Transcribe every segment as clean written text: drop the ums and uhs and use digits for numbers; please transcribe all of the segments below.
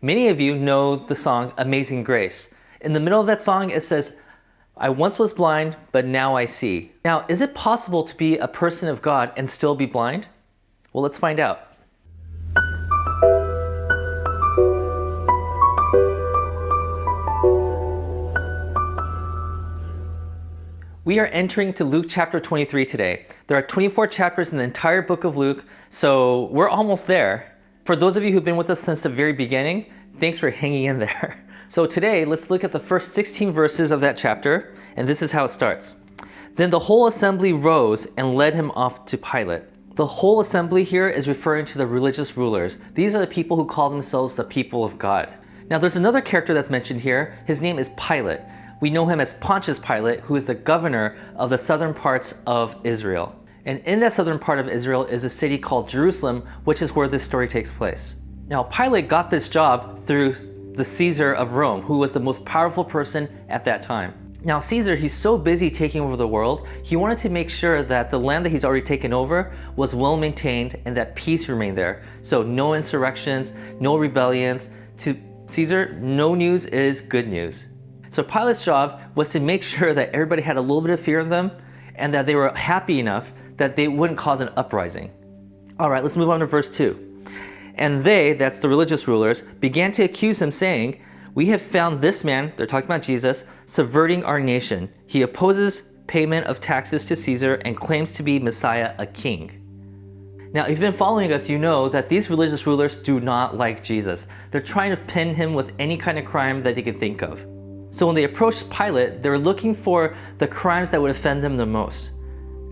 Many of you know the song Amazing Grace. In the middle of that song, it says, I once was blind, but now I see. Now, is it possible to be a person of God and still be blind? Well, let's find out. We are entering to Luke chapter 23 today. There are 24 chapters in the entire book of Luke, so we're almost there. For those of you who've been with us since the very beginning, thanks for hanging in there. So today, let's look at the first 16 verses of that chapter, and this is how it starts. Then the whole assembly rose and led him off to Pilate. The whole assembly here is referring to the religious rulers. These are the people who call themselves the people of God. Now there's another character that's mentioned here. His name is Pilate. We know him as Pontius Pilate, who is the governor of the southern parts of Israel. And in that southern part of Israel is a city called Jerusalem, which is where this story takes place. Now, Pilate got this job through the Caesar of Rome, who was the most powerful person at that time. Now, Caesar, he's so busy taking over the world, he wanted to make sure that the land that he's already taken over was well maintained and that peace remained there. So no insurrections, no rebellions. To Caesar, no news is good news. So Pilate's job was to make sure that everybody had a little bit of fear of them and that they were happy enough that they wouldn't cause an uprising. All right, let's move on to verse 2. And they, that's the religious rulers, began to accuse him, saying, we have found this man, they're talking about Jesus, subverting our nation. He opposes payment of taxes to Caesar and claims to be Messiah, a king. Now, if you've been following us, you know that these religious rulers do not like Jesus. They're trying to pin him with any kind of crime that they can think of. So when they approached Pilate, they were looking for the crimes that would offend them the most.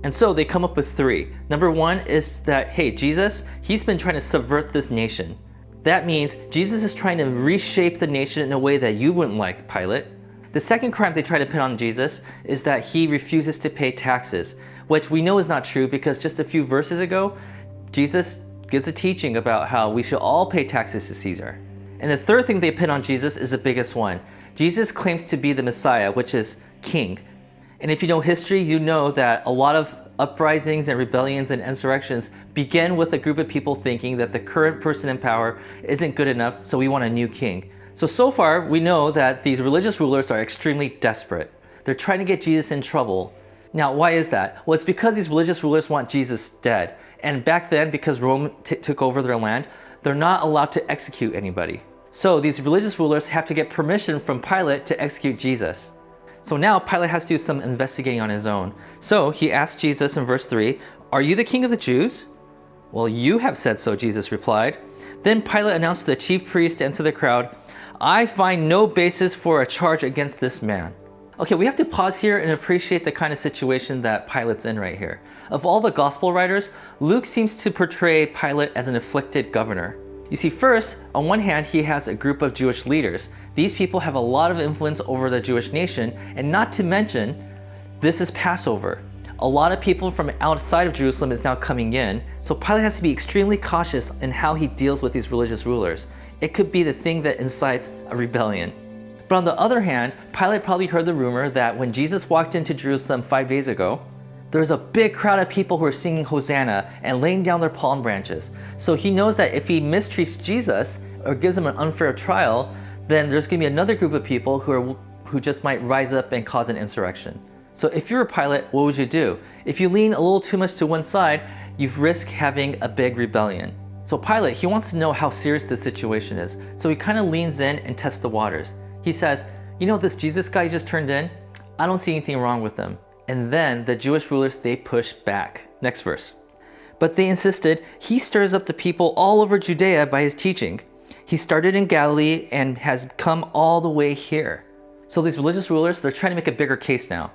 And so they come up with 3. Number 1 is that, hey, Jesus, he's been trying to subvert this nation. That means Jesus is trying to reshape the nation in a way that you wouldn't like, Pilate. The second crime they try to pin on Jesus is that he refuses to pay taxes, which we know is not true because just a few verses ago, Jesus gives a teaching about how we should all pay taxes to Caesar. And the third thing they pin on Jesus is the biggest one. Jesus claims to be the Messiah, which is king. And if you know history, you know that a lot of uprisings and rebellions and insurrections begin with a group of people thinking that the current person in power isn't good enough, so we want a new king. So far, we know that these religious rulers are extremely desperate. They're trying to get Jesus in trouble. Now, why is that? Well, it's because these religious rulers want Jesus dead. And back then, because Rome took over their land, they're not allowed to execute anybody. So these religious rulers have to get permission from Pilate to execute Jesus. So now Pilate has to do some investigating on his own. So he asked Jesus in verse 3, are you the king of the Jews? Well, you have said so, Jesus replied. Then Pilate announced to the chief priest and to the crowd, I find no basis for a charge against this man. Okay, we have to pause here and appreciate the kind of situation that Pilate's in right here. Of all the gospel writers, Luke seems to portray Pilate as an afflicted governor. You see, first, on one hand, he has a group of Jewish leaders. These people have a lot of influence over the Jewish nation, and not to mention, this is Passover. A lot of people from outside of Jerusalem is now coming in, so Pilate has to be extremely cautious in how he deals with these religious rulers. It could be the thing that incites a rebellion. But on the other hand, Pilate probably heard the rumor that when Jesus walked into Jerusalem 5 days ago, there's a big crowd of people who are singing Hosanna and laying down their palm branches. So he knows that if he mistreats Jesus or gives him an unfair trial, then there's going to be another group of people who just might rise up and cause an insurrection. So if you're a Pilate, what would you do? If you lean a little too much to one side, you risk having a big rebellion. So Pilate, he wants to know how serious this situation is. So he kind of leans in and tests the waters. He says, you know, this Jesus guy just turned in? I don't see anything wrong with him. And then the Jewish rulers, they push back. Next verse. But they insisted, he stirs up the people all over Judea by his teaching. He started in Galilee and has come all the way here. So these religious rulers, they're trying to make a bigger case now.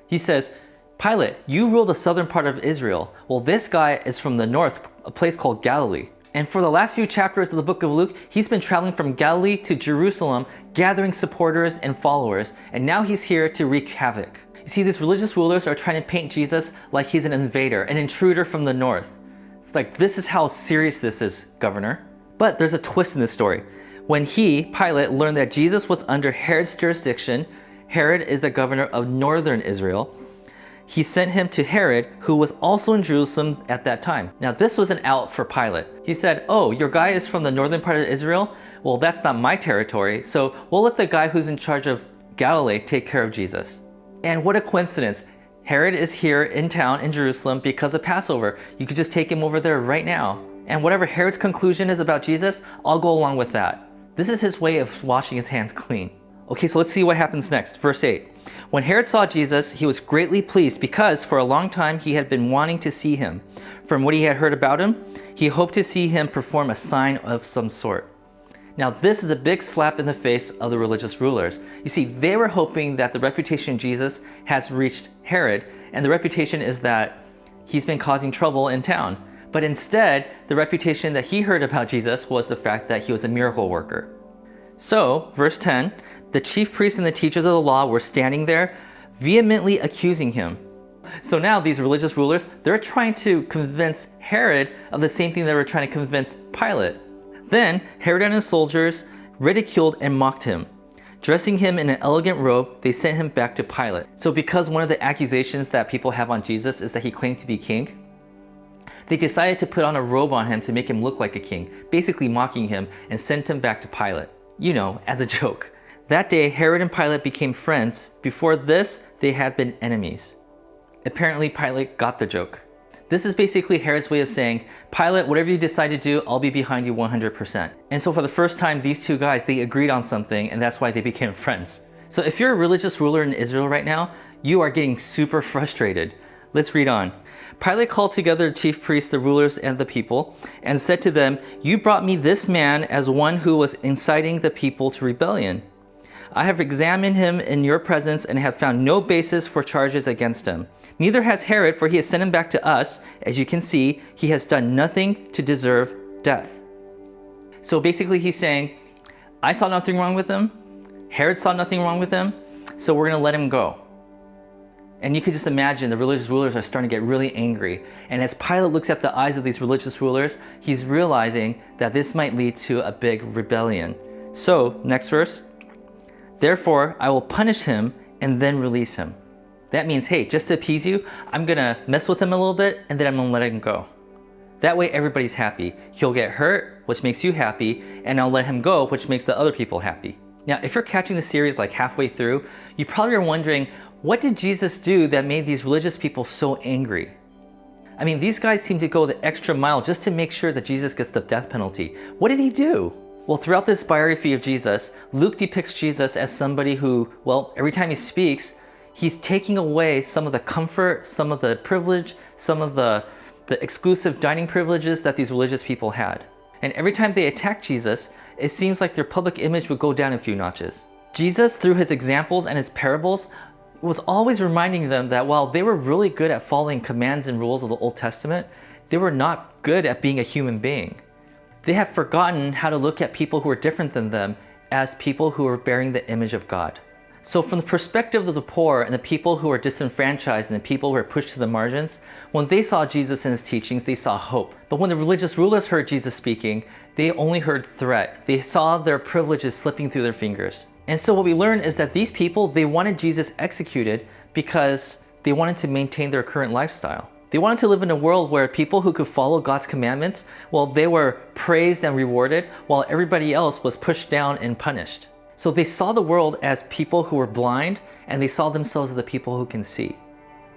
He says, Pilate, you rule the southern part of Israel. Well, this guy is from the north, a place called Galilee. And for the last few chapters of the book of Luke, he's been traveling from Galilee to Jerusalem, gathering supporters and followers. And now he's here to wreak havoc. You see, these religious rulers are trying to paint Jesus like he's an invader, an intruder from the north. It's like, this is how serious this is, governor. But there's a twist in this story. When Pilate, learned that Jesus was under Herod's jurisdiction, Herod is the governor of northern Israel, he sent him to Herod, who was also in Jerusalem at that time. Now this was an out for Pilate. He said, oh, your guy is from the northern part of Israel? Well, that's not my territory, so we'll let the guy who's in charge of Galilee take care of Jesus. And what a coincidence. Herod is here in town in Jerusalem because of Passover. You could just take him over there right now. And whatever Herod's conclusion is about Jesus, I'll go along with that. This is his way of washing his hands clean. Okay, so let's see what happens next. Verse 8. When Herod saw Jesus, he was greatly pleased because for a long time he had been wanting to see him. From what he had heard about him, he hoped to see him perform a sign of some sort. Now this is a big slap in the face of the religious rulers. You see, they were hoping that the reputation of Jesus has reached Herod, and the reputation is that he's been causing trouble in town. But instead, the reputation that he heard about Jesus was the fact that he was a miracle worker. So, verse 10, the chief priests and the teachers of the law were standing there, vehemently accusing him. So now these religious rulers, they're trying to convince Herod of the same thing they were trying to convince Pilate. Then Herod and his soldiers ridiculed and mocked him. Dressing him in an elegant robe, they sent him back to Pilate. So because one of the accusations that people have on Jesus is that he claimed to be king, they decided to put on a robe on him to make him look like a king, basically mocking him, and sent him back to Pilate. You know, as a joke. That day, Herod and Pilate became friends. Before this, they had been enemies. Apparently, Pilate got the joke. This is basically Herod's way of saying, Pilate, whatever you decide to do, I'll be behind you 100%. And so for the first time, these two guys, they agreed on something, and that's why they became friends. So if you're a religious ruler in Israel right now, you are getting super frustrated. Let's read on. Pilate called together the chief priests, the rulers, and the people, and said to them, you brought me this man as one who was inciting the people to rebellion. I have examined him in your presence and have found no basis for charges against him. Neither has Herod, for he has sent him back to us. As you can see, he has done nothing to deserve death. So basically he's saying, I saw nothing wrong with him. Herod saw nothing wrong with him. So we're going to let him go. And you could just imagine the religious rulers are starting to get really angry. And as Pilate looks at the eyes of these religious rulers, he's realizing that this might lead to a big rebellion. So, next verse. Therefore, I will punish him and then release him. That means, hey, just to appease you, I'm going to mess with him a little bit and then I'm going to let him go. That way everybody's happy. He'll get hurt, which makes you happy, and I'll let him go, which makes the other people happy. Now, if you're catching the series like halfway through, you probably are wondering, what did Jesus do that made these religious people so angry? I mean, these guys seem to go the extra mile just to make sure that Jesus gets the death penalty. What did he do? Well, throughout this biography of Jesus, Luke depicts Jesus as somebody who, well, every time he speaks, he's taking away some of the comfort, some of the privilege, some of the exclusive dining privileges that these religious people had. And every time they attack Jesus, it seems like their public image would go down a few notches. Jesus, through his examples and his parables, was always reminding them that while they were really good at following commands and rules of the Old Testament, they were not good at being a human being. They have forgotten how to look at people who are different than them as people who are bearing the image of God. So from the perspective of the poor and the people who are disenfranchised and the people who are pushed to the margins, when they saw Jesus and his teachings, they saw hope. But when the religious rulers heard Jesus speaking, they only heard threat. They saw their privileges slipping through their fingers. And so what we learn is that these people, they wanted Jesus executed because they wanted to maintain their current lifestyle. They wanted to live in a world where people who could follow God's commandments, well, they were praised and rewarded, while everybody else was pushed down and punished. So they saw the world as people who were blind, and they saw themselves as the people who can see.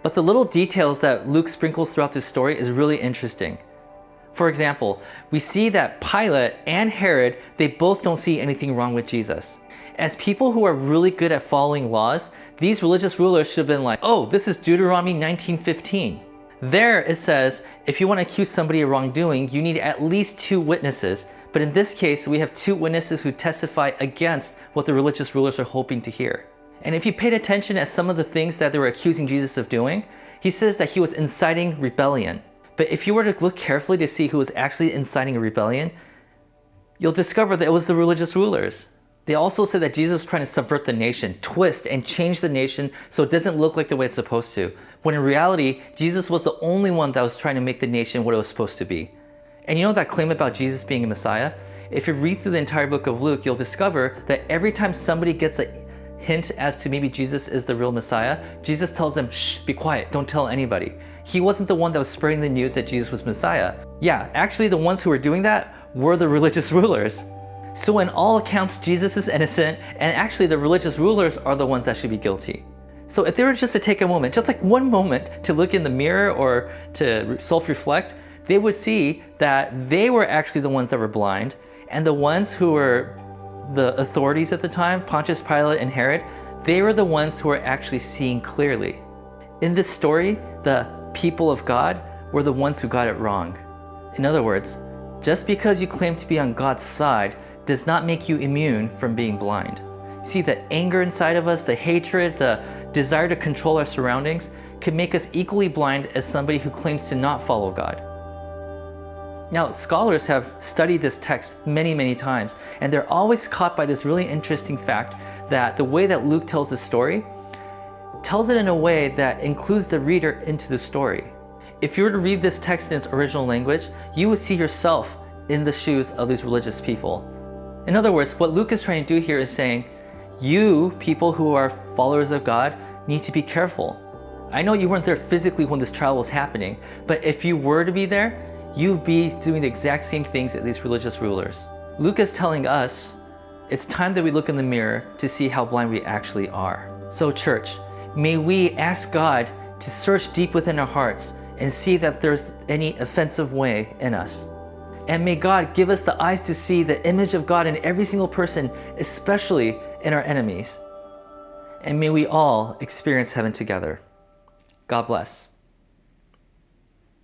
But the little details that Luke sprinkles throughout this story is really interesting. For example, we see that Pilate and Herod, they both don't see anything wrong with Jesus. As people who are really good at following laws, these religious rulers should have been like, oh, this is Deuteronomy 19:15. There it says, if you want to accuse somebody of wrongdoing, you need at least 2 witnesses. But in this case, we have 2 witnesses who testify against what the religious rulers are hoping to hear. And if you paid attention at some of the things that they were accusing Jesus of doing, he says that he was inciting rebellion. But if you were to look carefully to see who was actually inciting a rebellion, you'll discover that it was the religious rulers. They also said that Jesus was trying to subvert the nation, twist and change the nation so it doesn't look like the way it's supposed to. When in reality, Jesus was the only one that was trying to make the nation what it was supposed to be. And you know that claim about Jesus being a Messiah? If you read through the entire book of Luke, you'll discover that every time somebody gets a hint as to maybe Jesus is the real Messiah, Jesus tells them, shh, be quiet, don't tell anybody. He wasn't the one that was spreading the news that Jesus was Messiah. Yeah, actually the ones who were doing that were the religious rulers. So in all accounts, Jesus is innocent, and actually the religious rulers are the ones that should be guilty. So if they were just to take a moment, just like one moment, to look in the mirror or to self-reflect, they would see that they were actually the ones that were blind, and the ones who were the authorities at the time, Pontius Pilate and Herod, they were the ones who were actually seeing clearly. In this story, the people of God were the ones who got it wrong. In other words, just because you claim to be on God's side does not make you immune from being blind. See, the anger inside of us, the hatred, the desire to control our surroundings can make us equally blind as somebody who claims to not follow God. Now, scholars have studied this text many, many times, and they're always caught by this really interesting fact that the way that Luke tells the story, tells it in a way that includes the reader into the story. If you were to read this text in its original language, you would see yourself in the shoes of these religious people. In other words, what Luke is trying to do here is saying, you, people who are followers of God, need to be careful. I know you weren't there physically when this trial was happening, but if you were to be there, you'd be doing the exact same things as these religious rulers. Luke is telling us, it's time that we look in the mirror to see how blind we actually are. So church, may we ask God to search deep within our hearts and see that there's any offensive way in us. And may God give us the eyes to see the image of God in every single person, especially in our enemies. And may we all experience heaven together. God bless.